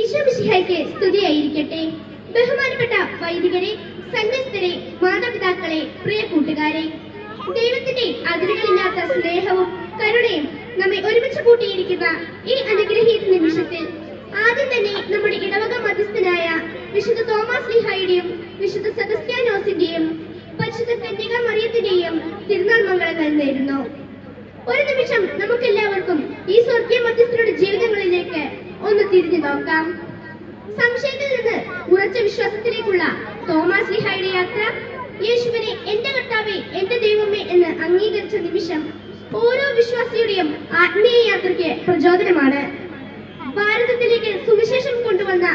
ഈശോ മിശിഹായ്ക്ക് സ്തുതിയായിരിക്കട്ടെ. ബഹുമാനപ്പെട്ട വൈദികരെ, സന്യസ്തരെ, മാതാപിതാക്കളെ, പ്രിയ കൂട്ടുകാരെ, ദൈവത്തിന്റെ അതിരുകളില്ലാത്ത സ്നേഹവും കരുണയും നമ്മെ ഒരുമിച്ച് കൂട്ടിയിരിക്കുന്ന ഈ അനുഗ്രഹീത നിമിഷത്തിൽ ആദ്യം തന്നെ നമ്മുടെ ഇടവക മധ്യസ്ഥനായ വിശുദ്ധ തോമാസ് ശ്ലീഹായുടെയും വിശുദ്ധ സെബസ്ത്യാനോസിന്റെയും പരിശുദ്ധ കന്യക മറിയത്തിന്റെയും തിരുനാൾ മംഗളങ്ങൾ നേരുന്നു. ഒരു നിമിഷം നമുക്കെല്ലാവർക്കും ഈ സ്വർഗീയ മധ്യസ്ഥരുടെ ജീവിതങ്ങളിലേക്ക് ഒന്ന് തിരിഞ്ഞു നോക്കാം. സംശയത്തിൽ നിന്ന് ഉറച്ച വിശ്വാസത്തിലേക്കുള്ള തോമാസ് ശ്ലീഹായുടെ യാത്ര യേശുവിനെ എന്റെ കർത്താവേ, എന്റെ ദൈവമേ എന്ന് അംഗീകരിച്ച നിമിഷം ഓരോ വിശ്വാസിയുടെയും ആത്മീയ യാത്രയ്ക്ക് പ്രചോദനമാണ്. ഭാരതത്തിലേക്ക് സുവിശേഷം കൊണ്ടുവന്ന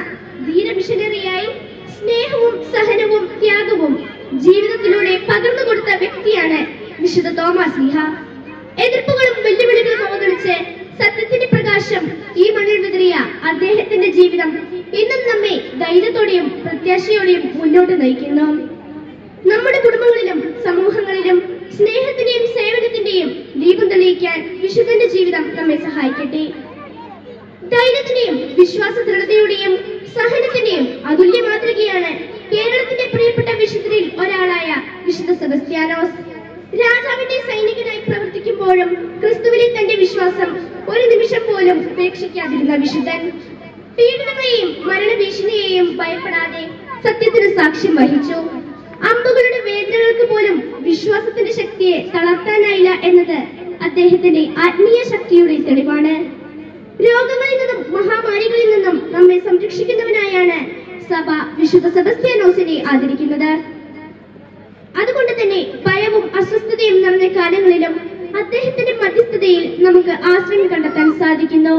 ധീര മിഷനറിയായി സ്നേഹവും സഹനവും ത്യാഗവും ജീവിതത്തിലൂടെ പകർന്നു കൊടുത്ത വ്യക്തിയാണ് വിശുദ്ധ തോമാസ് ശ്ലീഹ. എതിർപ്പുകളും വെല്ലുവിളികളും അവഗണിച്ച് സത്യത്തിന്റെ പ്രകാശം ഈ മണ്ണിൽ വിതറിയ അദ്ദേഹത്തിന്റെ ജീവിതം ഇന്നും നമ്മെ ധൈര്യത്തോടെയും പ്രത്യാശയോടെയും മുന്നോട്ട് നയിക്കുന്നു. നമ്മുടെ കുടുംബങ്ങളിലും സമൂഹങ്ങളിലും സ്നേഹത്തിന്റെയും സേവനത്തിന്റെയും ദീപം തെളിയിക്കാൻ വിശുദ്ധന്റെ ജീവിതം നമ്മെ സഹായിക്കട്ടെ. ധൈര്യത്തിന്റെയും വിശ്വാസ ദൃഢതയുടെയും സഹനത്തിന്റെയും അതുല്യ മാതൃകയാണ് കേരളത്തിന്റെ പ്രിയപ്പെട്ട വിശുദ്ധരിൽ ഒരാളായ വിശുദ്ധ സെബസ്ത്യാനോസ്. രാജാവിന്റെ സൈനികനായി പ്രവർത്തിക്കുമ്പോഴും ക്രിസ്തുവിലെ തന്റെ വിശ്വാസം ഒരു നിമിഷം പോലും ഉപേക്ഷിക്കാതിരുന്ന വിശുദ്ധൻ പീഡനങ്ങളെയും മരണഭീഷണിയെയും ഭയപ്പെടാതെ സത്യത്തിന് സാക്ഷ്യം വഹിച്ചു. അമ്പുകളുടെ വേദനകൾക്ക് പോലും വിശ്വാസത്തിന്റെ ശക്തിയെ തളർത്താനായില്ല എന്നത് അദ്ദേഹത്തിന്റെ ആത്മീയ ശക്തിയുടെ തെളിവാണ്. രോഗങ്ങളിൽ നിന്നും മഹാമാരികളിൽ നിന്നും നമ്മെ സംരക്ഷിക്കുന്നവനായാണ് സഭ വിശുദ്ധ സെബസ്ത്യാനോസിനെ ആദരിക്കുന്നത്. അതുകൊണ്ട് തന്നെ ഭയവും അസ്വസ്ഥതയും നിറഞ്ഞ കാലങ്ങളിലും അദ്ദേഹത്തിന്റെ മധ്യസ്ഥതയിൽ നമുക്ക് ആശ്രയം കണ്ടെത്താൻ സാധിക്കുന്നു.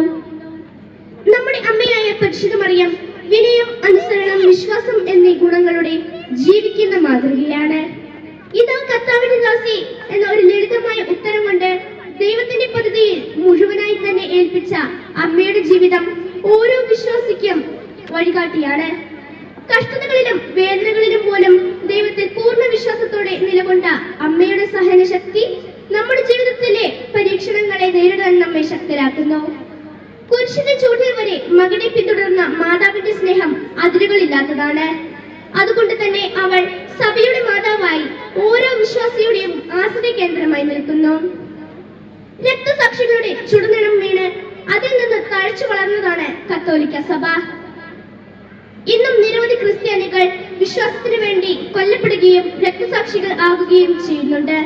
നമ്മുടെ അമ്മയായ പരിശുദ്ധ മറിയം വിനയം, അനുസരണം, വിശ്വാസം എന്നീ ഗുണങ്ങളുടെ ജീവിക്കുന്ന മാതൃകയാണ്. ഇതാ കർത്താവിന്റെ ദാസി എന്ന ഒരു ലളിതമായ ഉത്തരം കൊണ്ട് ദൈവത്തിന്റെ പദ്ധതിയിൽ മുഴുവനായി തന്നെ ഏൽപ്പിച്ച അമ്മയുടെ ജീവിതം ഓരോ വിശ്വാസിക്കും വഴികാട്ടിയാണ്. കഷ്ടതകളിലും വേദനകളിലും പോലും ദൈവത്തിൽ പൂർണ്ണ വിശ്വാസത്തോടെ നിലകൊണ്ട അമ്മയുടെ സഹനശക്തി നമ്മുടെ ജീവിതത്തിലെ പരീക്ഷണങ്ങളെ നേരിടാൻ നമ്മെ ശക്തരാക്കുന്നു. കുരിശിന്റെ ചൂടിൽ വരെ മകനെ പിന്തുടർന്ന മാതാവിന്റെ സ്നേഹം അതിരുകളില്ലാത്തതാണ്. അതുകൊണ്ട് തന്നെ അവൾ സഭയുടെ മാതാവായി ഓരോ വിശ്വാസിയുടെയും ആശ്രയ കേന്ദ്രമായി നിൽക്കുന്നു. രക്തസാക്ഷികളുടെ ചുടുനിണം വീണ് അതിൽ നിന്ന് തഴച്ചു വളർന്നതാണ് കത്തോലിക്ക സഭ. ഇന്നും നിരവധി ക്രിസ്ത്യാനികൾ വിശ്വാസത്തിനു വേണ്ടി കൊല്ലപ്പെടുകയും രക്തസാക്ഷികൾ ആകുകയും ചെയ്യുന്നുണ്ട്.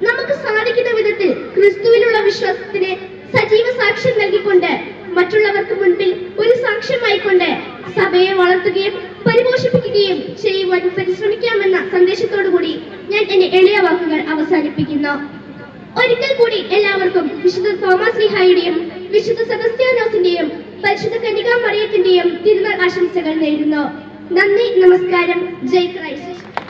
നമുക്ക് സാധിക്കുന്ന വിധത്തിൽ ക്രിസ്തുവിലുള്ള വിശ്വാസത്തിന് സജീവ സാക്ഷ്യം നൽകിക്കൊണ്ട് മറ്റുള്ളവർക്ക് മുൻപിൽ ഒരു സാക്ഷ്യമായിക്കൊണ്ട് സഭയെ വളർത്തുകയും പരിപോഷിപ്പിക്കുകയും ചെയ്യുവാൻ പരിശ്രമിക്കാമെന്ന സന്ദേശത്തോടുകൂടി ഞാൻ എന്റെ എളിയ വാക്കുകൾ അവസാനിപ്പിക്കുന്നു. ഒരിക്കൽ കൂടി എല്ലാവർക്കും വിശുദ്ധ തോമാസ് ശ്ലീഹായുടെയും വിശുദ്ധ സെബസ്ത്യാനോസിന്റെയും പരിശുദ്ധ കന്യക മറിയത്തിന്റെയും തിരുനാൾ ആശംസകൾ നേരുന്നു. നന്ദി, നമസ്കാരം. ജയ് ക്രൈസ്റ്റ്.